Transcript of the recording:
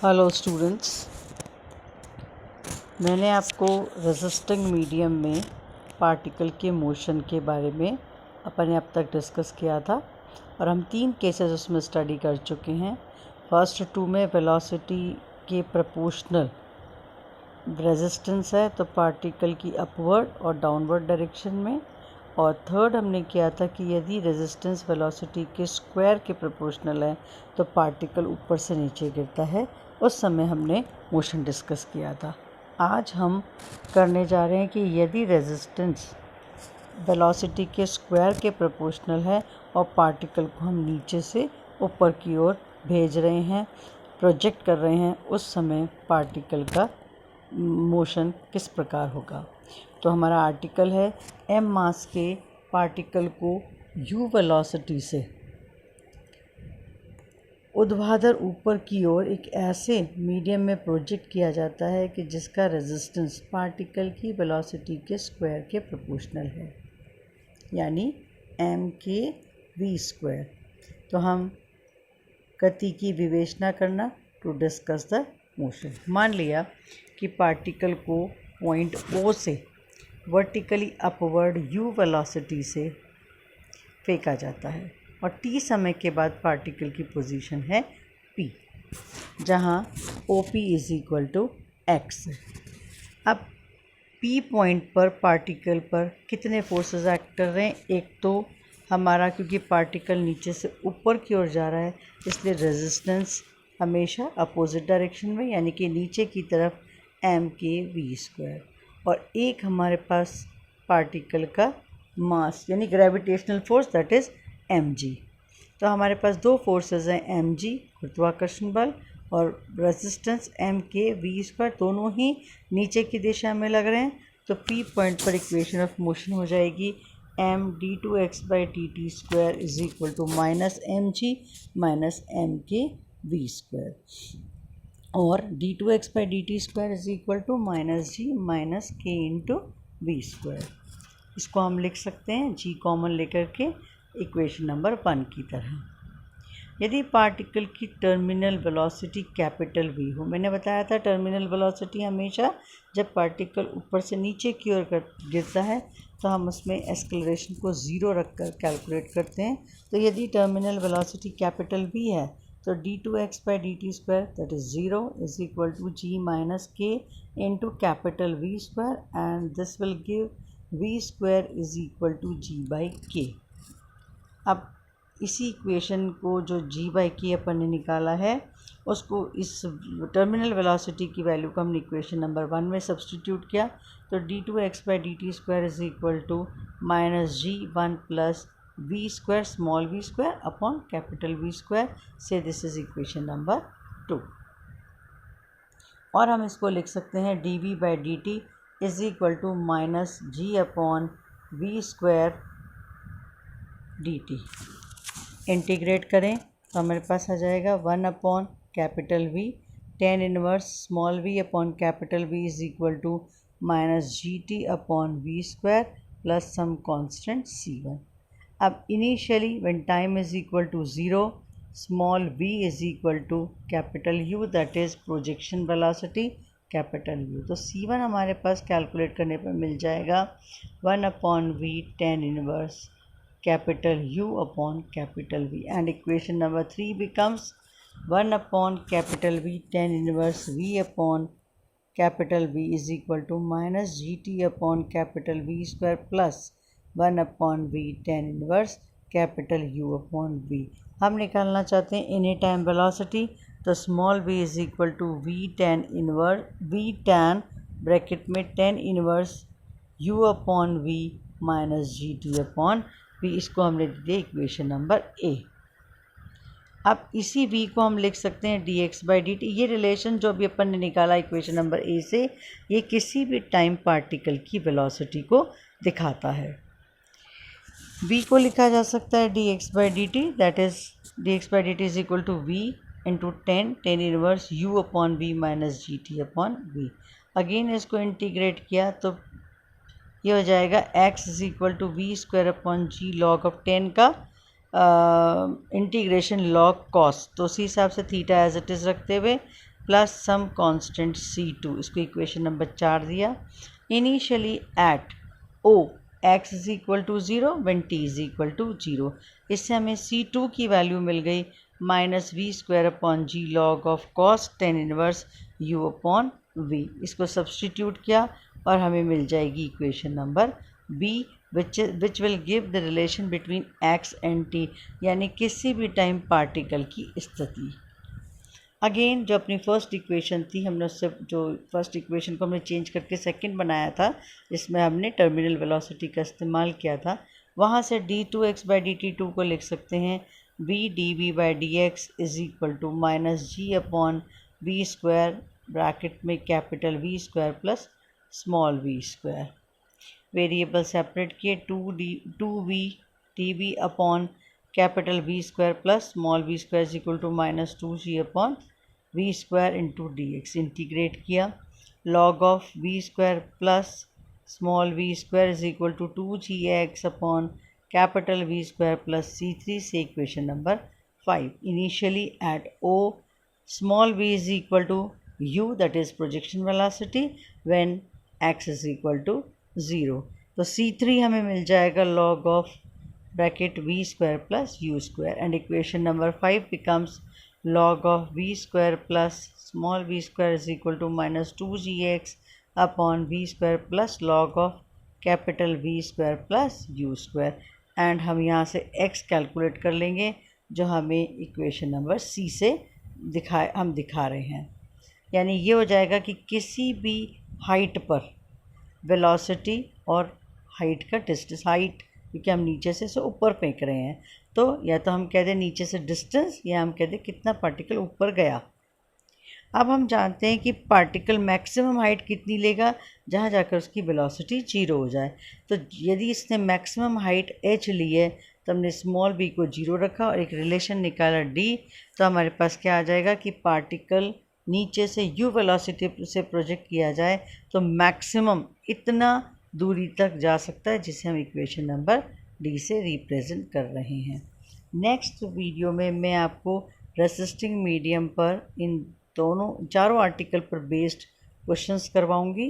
Hello students, मैंने आपको resisting medium में पार्टिकल के मोशन के बारे में अपने अब तक डिस्कस किया था और हम 3 केसेस उसमें स्टडी कर चुके हैं। फर्स्ट 2 में वेलोसिटी के प्रोपोर्शनल रेजिस्टेंस है तो पार्टिकल की अपवर्ड और डाउनवर्ड डायरेक्शन में, और थर्ड हमने किया था कि यदि रेजिस्टेंस वेलोसिटी के स्क्वायर के प्रोपोर्शनल है तो पार्टिकल ऊपर से नीचे गिरता है। उस समय हमने मोशन डिस्कस किया था। आज हम करने जा रहे हैं कि यदि रेजिस्टेंस वेलोसिटी के स्क्वायर के प्रोपोर्शनल है और पार्टिकल को हम नीचे से ऊपर की ओर भेज रहे हैं, प्रोजेक्ट कर रहे हैं, उस समय पार्टिकल का मोशन किस प्रकार होगा। तो हमारा आर्टिकल है m मास के पार्टिकल को u वेलोसिटी से ऊर्ध्वाधर ऊपर की ओर एक ऐसे मीडियम में प्रोजेक्ट किया जाता है कि जिसका रेजिस्टेंस पार्टिकल की वेलोसिटी के स्क्वायर के प्रोपोर्शनल है, यानी m के v स्क्वायर। तो हम गति की विवेचना करना टू डिस्कस द मोशन। मान लिया कि पार्टिकल को पॉइंट O से वर्टिकली अपवर्ड u वेलोसिटी से फेंका जाता है और t समय के बाद पार्टिकल की पोजीशन है P, जहाँ OP = x है। अब P पॉइंट पर पार्टिकल पर कितने फोर्सेस एक्ट कर रहे हैं? एक तो हमारा, क्योंकि पार्टिकल नीचे से ऊपर की ओर जा रहा है इसलिए रेजिस्टेंस हमेशा अपोजिट डायरेक्शन में, यानी कि नीचे की तरफ m के v स्क्वायर, और एक हमारे पास पार्टिकल का मास यानी gravitational force that is mg। तो हमारे पास दो फोर्सेस हैं, mg गुरुत्वाकर्षण बल और रेजिस्टेंस m के v स्क्वायर, दोनों ही नीचे की दिशा में लग रहे हैं। तो P पॉइंट पर इक्वेशन ऑफ मोशन हो जाएगी m d2x/dt² = -mg -m के v स्क्वायर, और d2x/dt² -g -k v square. इसको हम लिख सकते हैं g कॉमन लेकर के इक्वेशन नंबर 1 की तरह। यदि पार्टिकल की टर्मिनल वेलोसिटी कैपिटल V हो, मैंने बताया था टर्मिनल वेलोसिटी हमेशा जब पार्टिकल ऊपर से नीचे की ओर गिरता है तो हम उसमें एक्सेलरेशन को 0 रखकर कैलकुलेट करते हैं। तो यदि टर्मिनल वेलोसिटी कैपिटल V है तो d2x/dt² that is 0 = g - k into capital V square, and this will give v square = g/k। अब इसी इक्वेशन को जो g/k अपन ने निकाला है उसको इस टर्मिनल वेलोसिटी की वैल्यू को हमने इक्वेशन नंबर 1 में सब्सटीट्यूट किया। तो d2x/dt² = -g1 + v² small v² upon capital V², से दिस इज इक्वेशन नंबर 2। और हम इसको लिख सकते हैं dv/dt = -g/v² dt। इंटीग्रेट करें तो हमारे पास आ जाएगा 1/V tan inverse small v upon capital V = -gt/v² plus some constant c1। अब initially when time = 0, small v = capital U that is projection velocity capital U। तो c1 हमारे पास calculate करने पर मिल जाएगा 1/V tan inverse capital U upon capital V, and equation number 3 becomes 1/V tan inverse V upon capital V = -gt/V² plus 1/V tan inverse capital U upon V। हम निकालना चाहते हैं any time velocity, तो small v = V tan bracket में tan inverse U upon V - gt/V, इसको हमने दे दिया equation number A। अब इसी v को हम लिख सकते हैं dx/dt। ये रिलेशन जो अभी अपन ने निकाला इक्वेशन नंबर A से, ये किसी भी टाइम पार्टिकल की वेलोसिटी को दिखाता है। v को लिखा जा सकता है dx/dt, that is dx/dt = v × tan inverse U upon V - gt/V। Again इसको इंटीग्रेट किया तो ये हो जाएगा x = v² log of 10 का इंटीग्रेशन log cos। तो उसी हिसाब से थीटा एज इट इज़ रखते हुए प्लस सम कांस्टेंट C2, इसको इक्वेशन नंबर 4 दिया। Initially at O x is equal to 0 when t is equal to 0। इससे हमें C2 की वैल्यू मिल गई -v² upon g log of cos tan inverse u upon v। इसको substitute किया और हमें मिल जाएगी equation number B, which will give the relation between x and t, यानी किसी भी टाइम पार्टिकल की स्थिति। अगेन जो अपनी फर्स्ट इक्वेशन थी, हमने उससे जो फर्स्ट इक्वेशन को हमने चेंज करके सेकंड बनाया था, जिसमें हमने टर्मिनल वेलोसिटी का इस्तेमाल किया था, वहाँ से d2x/dt2 को लिख सकते हैं v dv/dx is equal to -g upon v² bracket में capital V² plus small v²। Variable separate किए, 2v dv upon capital V² plus small v² is equal to -2g upon v² into dx। Integrate किया, log of v² plus small v² is equal to 2gx upon capital V² plus C3 से equation number 5। Initially at O small v is equal to u, that is projection velocity, when x is equal to 0। तो C3 हमें मिल जाएगा log of bracket v² plus u² and equation number 5 becomes log of v² plus small v² is equal to -2gx upon v² plus log of capital V² plus u²। And हम यहाँ से x calculate कर लेंगे, जो हमें equation number C से दिखा रहे हैं। यानी ये हो जाएगा कि किसी भी हाइट पर वेलोसिटी और हाइट का डिस्टेंस, हाइट क्योंकि हम नीचे से ऊपर फेंक रहे हैं, तो या तो हम कह दें नीचे से डिस्टेंस, या हम कह दें कितना पार्टिकल ऊपर गया। अब हम जानते हैं कि पार्टिकल मैक्सिमम हाइट कितनी लेगा, जहाँ जाकर उसकी वेलोसिटी 0 हो जाए। तो यदि इसने मैक्सिमम हाइट h ली है, तो हमने स्मॉल b को 0 रखा और एक रिलेशन निकाला d, तो हमारे पास क्या आ जाएगा कि पार्टिकल नीचे से u वेलोसिटी से प्रोजेक्ट किया जाए तो मैक्सिमम इतना दूरी तक जा सकता है, जिसे हम इक्वेशन नंबर डी से रिप्रेजेंट कर रहे हैं। नेक्स्ट वीडियो में मैं आपको रेसिस्टिंग मीडियम पर इन चारों आर्टिकल पर बेस्ड क्वेश्चंस करवाऊंगी।